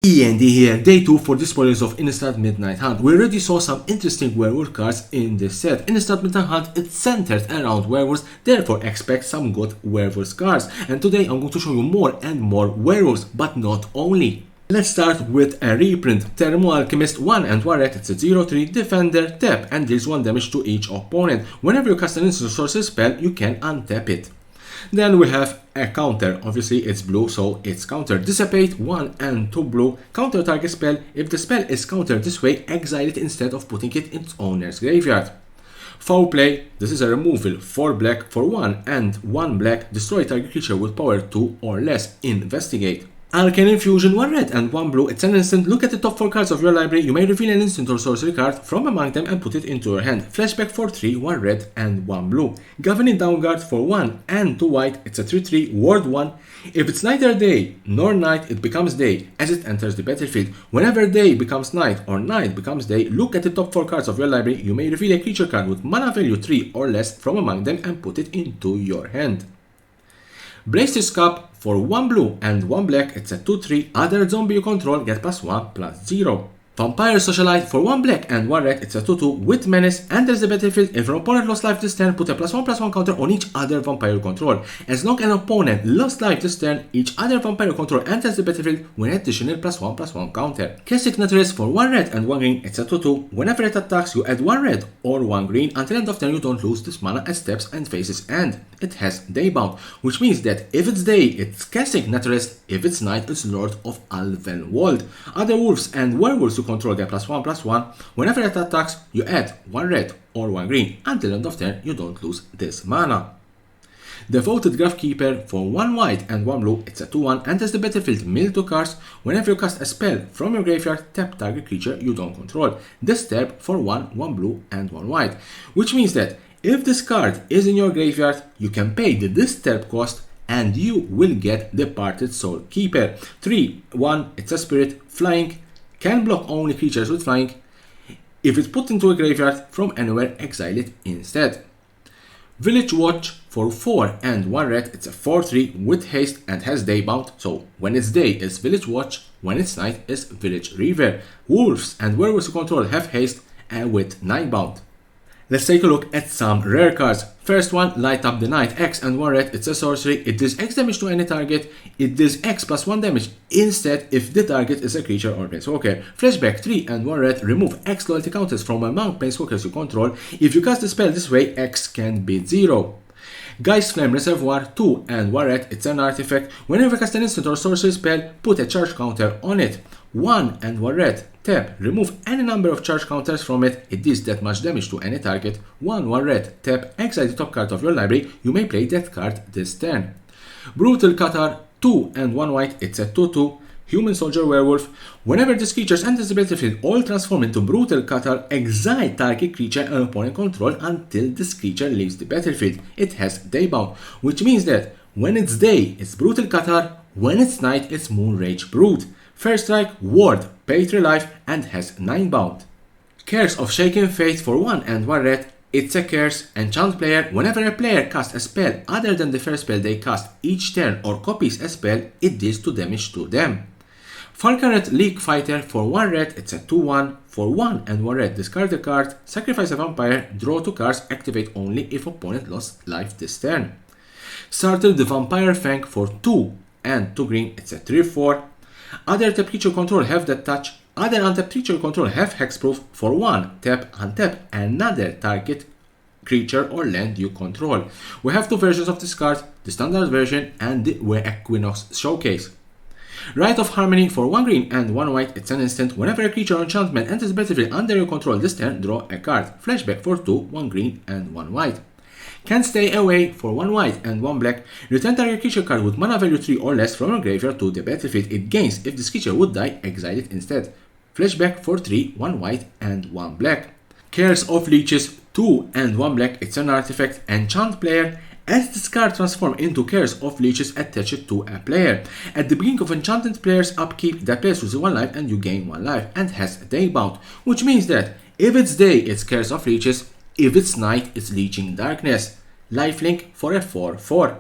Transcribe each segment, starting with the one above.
E.N.D here, day 2 for the spoilers of Innistrad Midnight Hunt. We already saw some interesting werewolf cards in this set. Innistrad Midnight Hunt is centered around werewolves, therefore expect some good werewolf cards. And today I'm going to show you more and more werewolves, but not only. Let's start with a reprint. Thermo Alchemist 1 and 1 red, it's a 0-3 defender, tap and deals 1 damage to each opponent. Whenever you cast an instant sorcery spell, you can untap it. Then we have a counter. Obviously it's blue, so it's counter. Dissipate 1 and 2 blue. Counter target spell. If the spell is countered this way, exile it instead of putting it in its owner's graveyard. Foul play. This is a removal. 4 black for 1 and 1 black. Destroy target creature with power 2 or less. Investigate. Arcane Infusion 1 red and 1 blue. It's an instant. Look at the top 4 cards of your library. You may reveal an instant or sorcery card from among them and put it into your hand. Flashback for 3, 1 red and 1 blue. Governing Downguard for 1 and 2 white. It's a 3-3 ward 1. If it's neither day nor night, it becomes day as it enters the battlefield. Whenever day becomes night or night becomes day, look at the top 4 cards of your library. You may reveal a creature card with mana value 3 or less from among them and put it into your hand. Brace's Cup for 1 blue and 1 black, it's a 2-3. Other zombie you control get +1/+0. Vampire Socialite for 1 black and 1 red, it's a 2-2 with menace. Enters the battlefield. If an opponent lost life this turn, put a +1/+1 counter on each other vampire you control. As long as an opponent lost life this turn, each other vampire you control enters the battlefield with an additional +1/+1 counter. Classic Naturalist for 1 red and 1 green, it's a 2-2. Whenever it attacks, you add 1 red or 1 green. Until end of turn, you don't lose this mana as steps and faces end. It has Daybound, which means that if it's day, it's Classic Naturalist. If it's night, it's Lord of Alvenwald. Other wolves and werewolves you control get +1/+1. Whenever it attacks, you add 1 red or 1 green. Until end of turn, you don't lose this mana. Devoted Gravekeeper for 1 white and 1 blue, it's a 2-1. Enters the battlefield, mill 2 cards. Whenever you cast a spell from your graveyard, tap target creature you don't control. Disturb for 1 blue and 1 white. Which means that if this card is in your graveyard, you can pay the disturb cost and you will get Departed Soul Keeper. 3-1, it's a spirit, flying, can block only creatures with flying. If it's put into a graveyard from anywhere, exile it instead. Village Watch for 4 and 1 red, it's a 4-3 with haste and has Daybound. So when it's day, it's Village Watch. When it's night, it's Village Reaver. Wolves and werewolves you control have haste and with Nightbound. Let's take a look at some rare cards. First one, Light Up the Night, X and 1 red, it's a sorcery. It does X damage to any target. It does X +1 damage instead if the target is a creature or planeswalker. Flashback 3 and 1 red, remove X loyalty counters from among planeswalkers you control. If you cast the spell this way, X can be 0. Geist Flame Reservoir 2 and 1 red, it's an artifact. Whenever you cast an instant or sorcery spell, put a charge counter on it. 1 and 1 red, tap, remove any number of charge counters from it. It deals that much damage to any target. 1 red, tap, exile the top card of your library. You may play that card this turn. Brutal Cathar 2 and 1 white, it's a 2-2. Human Soldier Werewolf. Whenever this creature enters the battlefield, all transform into Brutal Cathar. Exile target creature and opponent control until this creature leaves the battlefield. It has Daybound, which means that when it's day, it's Brutal Cathar. When it's night, it's Moonrage Brood. First strike, ward, pay 3 life and has 9 bound. Curse of Shaken Fate for 1 and 1 red, it's a curse. Enchant player. Whenever a player casts a spell other than the first spell they cast each turn or copies a spell, it deals 2 damage to them. Falconet League Fighter for 1 red, it's a 2-1. For 1 and 1 red, discard a card, sacrifice a vampire, draw 2 cards, activate only if opponent lost life this turn. Startle the Vampire Fang for 2 and 2 green, it's a 3-4. Other tap creature control have that touch. Other untapped creature control have hexproof. For 1, tap, untap another target creature or land you control. We have 2 versions of this card, the standard version and the Equinox Showcase. Rite of Harmony for 1 green and 1 white, it's an instant. Whenever a creature or enchantment enters the battlefield under your control this turn, draw a card. Flashback for 2, 1 green and 1 white. Can't Stay Away for 1 white and 1 black. Return target creature card with mana value 3 or less from your graveyard to the battlefield. It gains if this creature would die, exile it instead. Flashback for 3, 1 white and 1 black. Curse of Leeches 2 and 1 black, it's an artifact. Enchant player. As this card transforms into Curse of Leeches, attach it to a player. At the beginning of enchanted player's upkeep, that player loses 1 life and you gain 1 life and has Daybound, which means that if it's day, it's Curse of Leeches. If it's night, it's Leeching Darkness. Lifelink for a 4-4.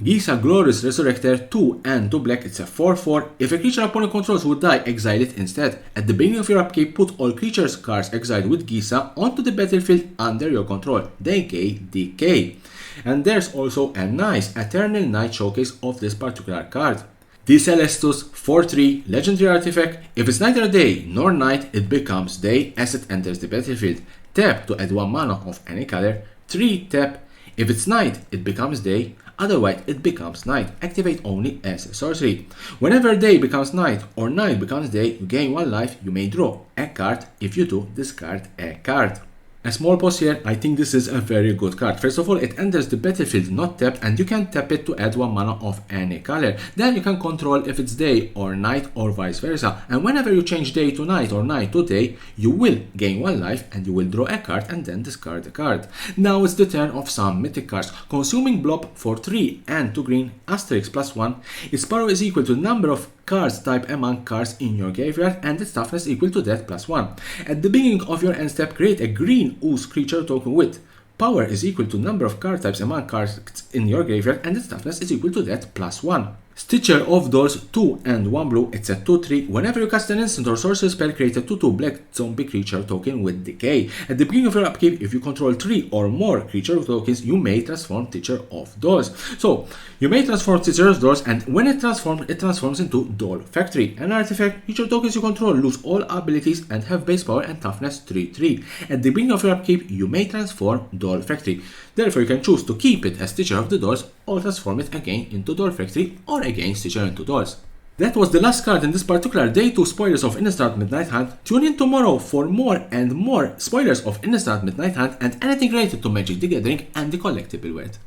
Gisa Glorious Resurrector 2 and 2 black, it's a 4/4. If a creature opponent controls would die, exile it instead. At the beginning of your upkeep, put all creatures cards exiled with Gisa onto the battlefield under your control. They gain decay. And there's also a nice Eternal Night showcase of this particular card. The CELETUS 4/3 legendary artifact. If it's neither day nor night, it becomes day as it enters the battlefield. Tap to add 1 mana of any color. 3 tap. If it's night, it becomes day. Otherwise, it becomes night. Activate only as a sorcery. Whenever day becomes night or night becomes day, you gain 1 life. You may draw a card. If you do, discard a card. A small pause here, I think this is a very good card. First of all, it enters the battlefield not tapped, and you can tap it to add 1 mana of any color. Then you can control if it's day or night or vice versa. And whenever you change day to night or night to day, you will gain 1 life and you will draw a card and then discard the card. Now it's the turn of some mythic cards. Consuming Blob for 3 and 2 green, asterisk +1. Its power is equal to the number of cards type among cards in your graveyard, and its toughness equal to that +1. At the beginning of your end step, create a green ooze creature token with power is equal to number of card types among cards in your graveyard, and its toughness is equal to that +1. Stitcher of Doors 2 and 1 blue, it's a 2/3. Whenever you cast an instant or sorcery spell, create a 2/2 black zombie creature token with decay. At the beginning of your upkeep, if you control 3 or more creature tokens, you may transform Stitcher of Doors. So, you may transform Stitcher of Doors, and when it transforms into Doll Factory. An artifact, creature tokens you control lose all abilities and have base power and toughness 3/3. At the beginning of your upkeep, you may transform Doll Factory. Therefore, you can choose to keep it as Stitcher of the Doors or transform it again into Doll Factory or again Stitcher into Doors. That was the last card in this particular Day 2 spoilers of Innistrad Midnight Hunt. Tune in tomorrow for more and more spoilers of Innistrad Midnight Hunt and anything related to Magic the Gathering and the collectible world.